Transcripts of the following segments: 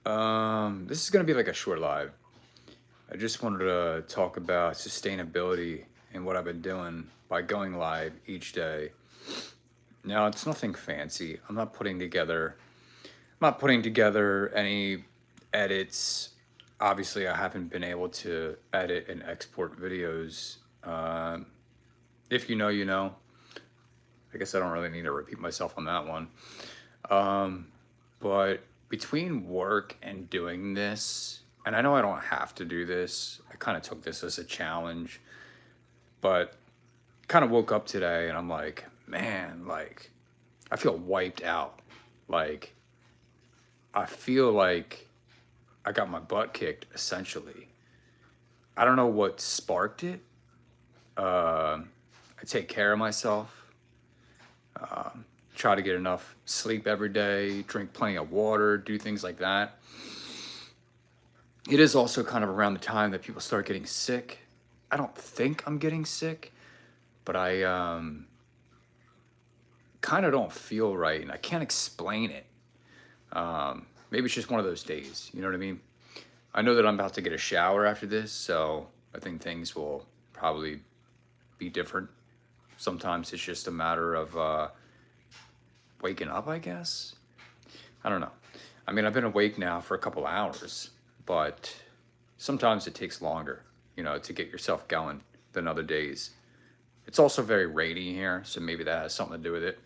This is gonna be like a short live. I just wanted to talk about sustainability and what I've been doing by going live each day. Now, it's nothing fancy. I'm not putting together any edits. Obviously, I haven't been able to edit and export videos. If you know, you know. I guess I don't really need to repeat myself on that one. But between work and doing this, and I know I don't have to do this, I kind of took this as a challenge, but kind of woke up today and I'm like, man, like, I feel wiped out. Like, I feel like I got my butt kicked essentially. I don't know what sparked it. I take care of myself, try to get enough sleep every day, drink plenty of water, do things like that. It is also kind of around the time that people start getting sick. I don't think I'm getting sick, but I kind of don't feel right and I can't explain it. Maybe it's just one of those days, you know what I mean? I know that I'm about to get a shower after this, so I think things will probably be different. Sometimes it's just a matter of waking up, I guess. I don't know. I mean, I've been awake now for a couple hours, but sometimes it takes longer, to get yourself going than other days. It's also very rainy here, so maybe that has something to do with it.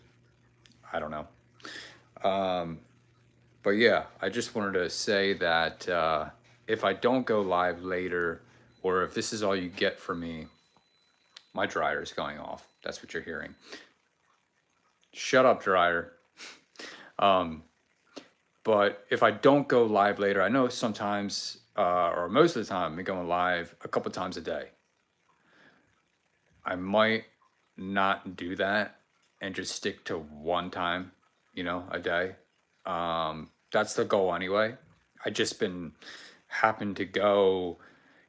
I don't know. But yeah, I just wanted to say that if I don't go live later, or if this is all you get from me, my dryer is going off. That's what you're hearing. Shut up, dryer. But if I don't go live later, I know sometimes, or most of the time, I'm going live a couple times a day. I might not do that and just stick to one time, a day. That's the goal anyway. I just been happen to go,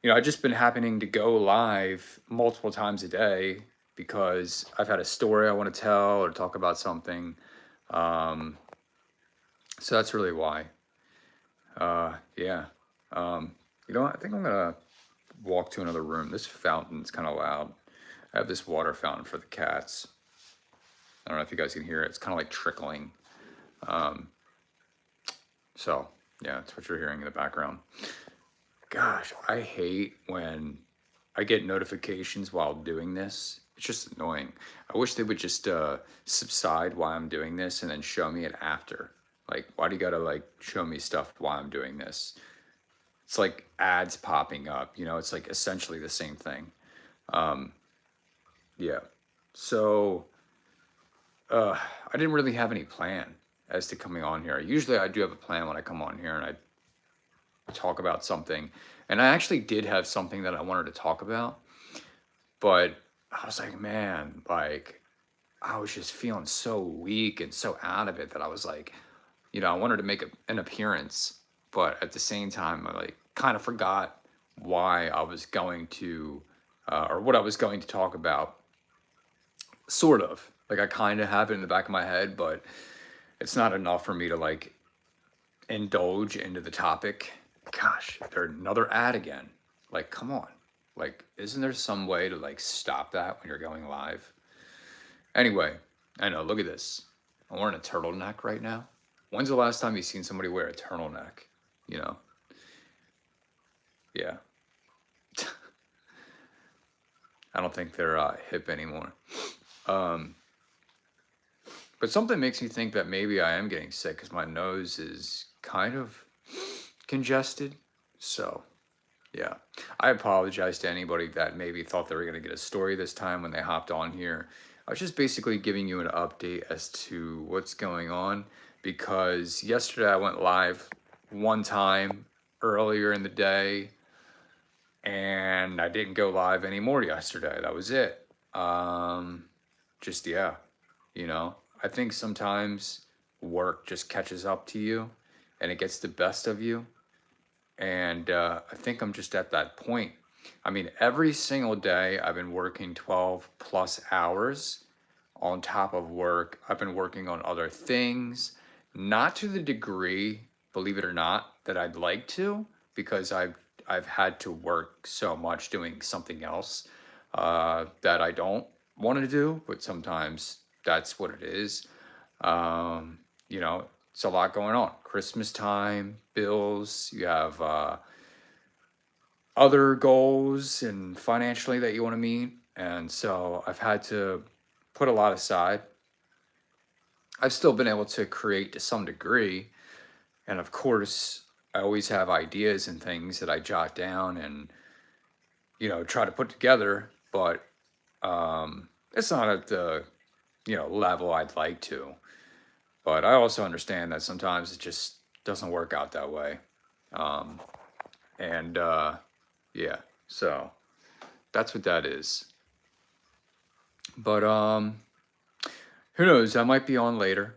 I just been happening to go live multiple times a day because I've had a story I want to tell or talk about something. So that's really why. Yeah. I think I'm gonna walk to another room. This fountain's kind of loud. I have this water fountain for the cats. I don't know if you guys can hear it. It's kind of like trickling. So, yeah, that's what you're hearing in the background. Gosh, I hate when I get notifications while doing this. It's just annoying. I wish they would just subside while I'm doing this and then show me it after. Like, why do you gotta like show me stuff while I'm doing this? It's like ads popping up, it's like essentially the same thing. Yeah. So I didn't really have any plan as to coming on here. Usually I do have a plan when I come on here and I talk about something. And I actually did have something that I wanted to talk about, but I was like, man, like I was just feeling so weak and so out of it that I was like, I wanted to make an appearance, but at the same time, I like kind of forgot why I was going to, or what I was going to talk about. Sort of like I kind of have it in the back of my head, but it's not enough for me to like indulge into the topic. Gosh, there's another ad again. Like, come on. Like, isn't there some way to like stop that when you're going live? Anyway, I know, look at this. I'm wearing a turtleneck right now. When's the last time you've seen somebody wear a turtleneck? You know? Yeah. I don't think they're hip anymore. But something makes me think that maybe I am getting sick because my nose is kind of congested. So, yeah. I apologize to anybody that maybe thought they were going to get a story this time when they hopped on here. I was just basically giving you an update as to what's going on because yesterday I went live one time earlier in the day and I didn't go live anymore yesterday. That was it. Just, yeah, I think sometimes work just catches up to you and it gets the best of you. And I think I'm just at that point. I mean, every single day I've been working 12 plus hours on top of work. I've been working on other things, not to the degree believe it or not, that I'd like to, because I've had to work so much doing something else that I don't want to do, but sometimes that's what it is. Um, you know, it's a lot going on. Christmas time, bills, you have other goals and financially that you want to meet. And so I've had to put a lot aside. I've still been able to create to some degree. And of course, I always have ideas and things that I jot down and, try to put together, but it's not at the, level I'd like to. But I also understand that sometimes it just doesn't work out that way. Um, and yeah, so that's what that is. But who knows? I might be on later.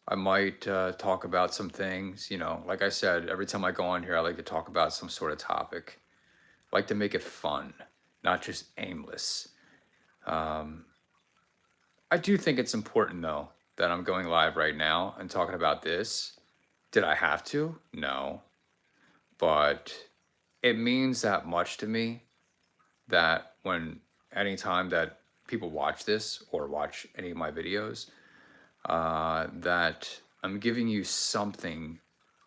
I might talk about some things. Like I said, every time I go on here, I like to talk about some sort of topic. I like to make it fun, not just aimless. Um, I do think it's important, though, that I'm going live right now and talking about this. Did I have to? No. But it means that much to me that when anytime that people watch this or watch any of my videos, that I'm giving you something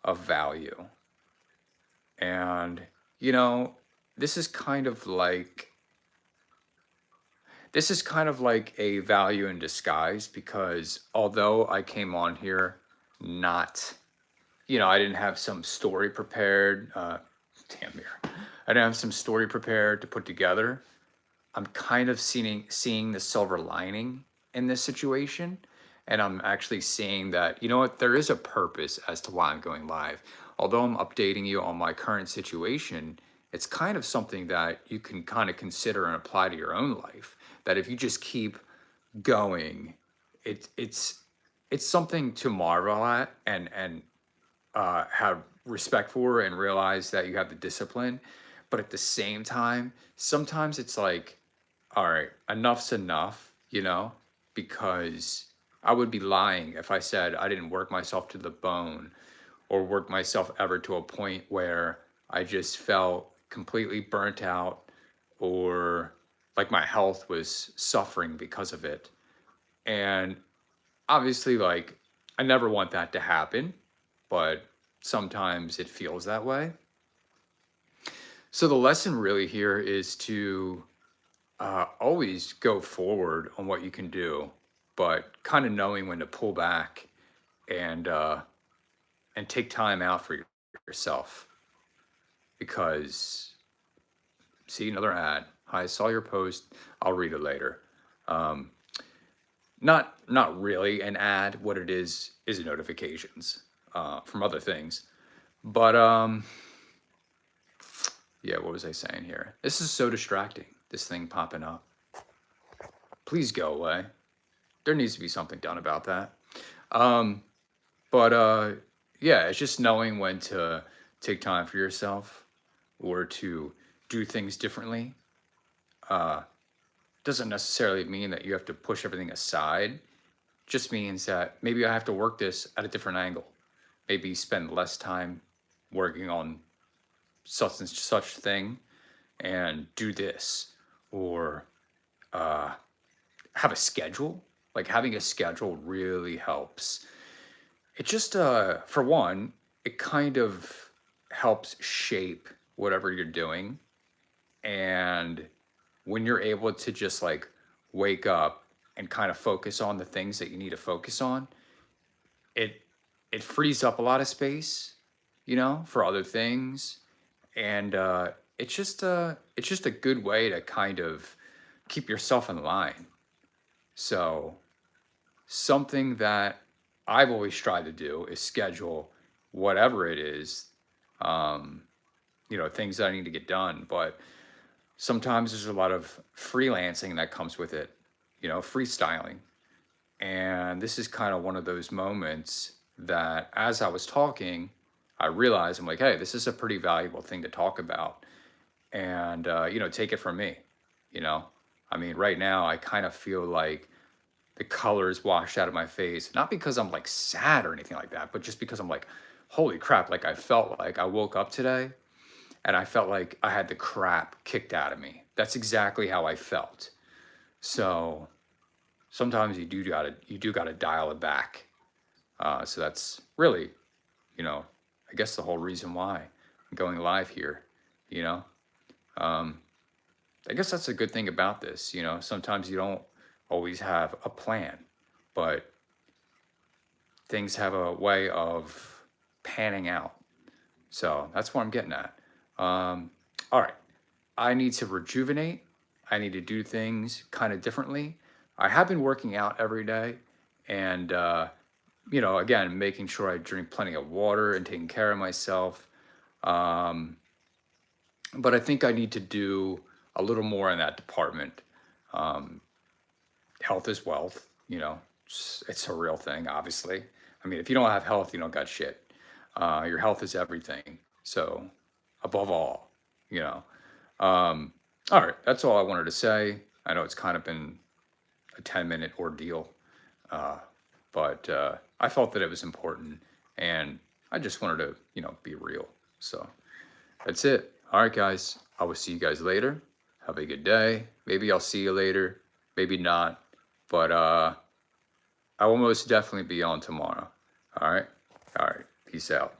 of value. And, you know, this is kind of like this is kind of like a value in disguise, because although I came on here not, I didn't have some story prepared. Damn here. I didn't have some story prepared to put together. I'm kind of seeing the silver lining in this situation. And I'm actually seeing that, you know what, there is a purpose as to why I'm going live. Although I'm updating you on my current situation, it's kind of something that you can kind of consider and apply to your own life. That if you just keep going, it's something to marvel at and have respect for and realize that you have the discipline. But at the same time, sometimes it's like, all right, enough's enough, because I would be lying if I said I didn't work myself to the bone or work myself ever to a point where I just felt completely burnt out or like my health was suffering because of it. And obviously, like, I never want that to happen, but sometimes it feels that way. So the lesson really here is to always go forward on what you can do, but kind of knowing when to pull back and and take time out for yourself. Because, see, another ad. Hi, I saw your post. I'll read it later. Um, not really an ad. What it is notifications from other things. But yeah, what was I saying here? This is so distracting. This thing popping up. Please go away. There needs to be something done about that. Um, but yeah, it's just knowing when to take time for yourself or to do things differently. Uh, doesn't necessarily mean that you have to push everything aside. Just means that maybe I have to work this at a different angle. Maybe spend less time working on such and such thing and do this, or uh, have a schedule. Like having a schedule really helps. It just, for one, it kind of helps shape whatever you're doing. And when you're able to just like wake up and kind of focus on the things that you need to focus on, it it frees up a lot of space, for other things. And it's just a good way to kind of keep yourself in line. So something that I've always tried to do is schedule whatever it is, um, things that I need to get done. But sometimes there's a lot of freelancing that comes with it, freestyling. And this is kind of one of those moments that as I was talking, I realized I'm like, hey, this is a pretty valuable thing to talk about. And, take it from me, you know? I mean, right now, I kind of feel like the colors washed out of my face, not because I'm like sad or anything like that, but just because I'm like, holy crap, like I felt like I woke up today and I felt like I had the crap kicked out of me. That's exactly how I felt. So sometimes you do gotta dial it back. So that's really, you know, I guess the whole reason why I'm going live here. You know, um, I guess that's a good thing about this. Sometimes you don't always have a plan, but things have a way of panning out. So that's what I'm getting at. All right. I need to rejuvenate. I need to do things kind of differently. I have been working out every day and, again, making sure I drink plenty of water and taking care of myself. Um, but I think I need to do a little more in that department. Um, Health is wealth, it's a real thing, obviously. I mean, if you don't have health, you don't got shit. Your health is everything. So, above all, you know. Um, all right, that's all I wanted to say. I know it's kind of been a 10-minute ordeal, uh, but I felt that it was important and I just wanted to, be real. So, that's it. All right, guys. I will see you guys later. Have a good day. Maybe I'll see you later. Maybe not. But I will most definitely be on tomorrow. All right. All right. Peace out.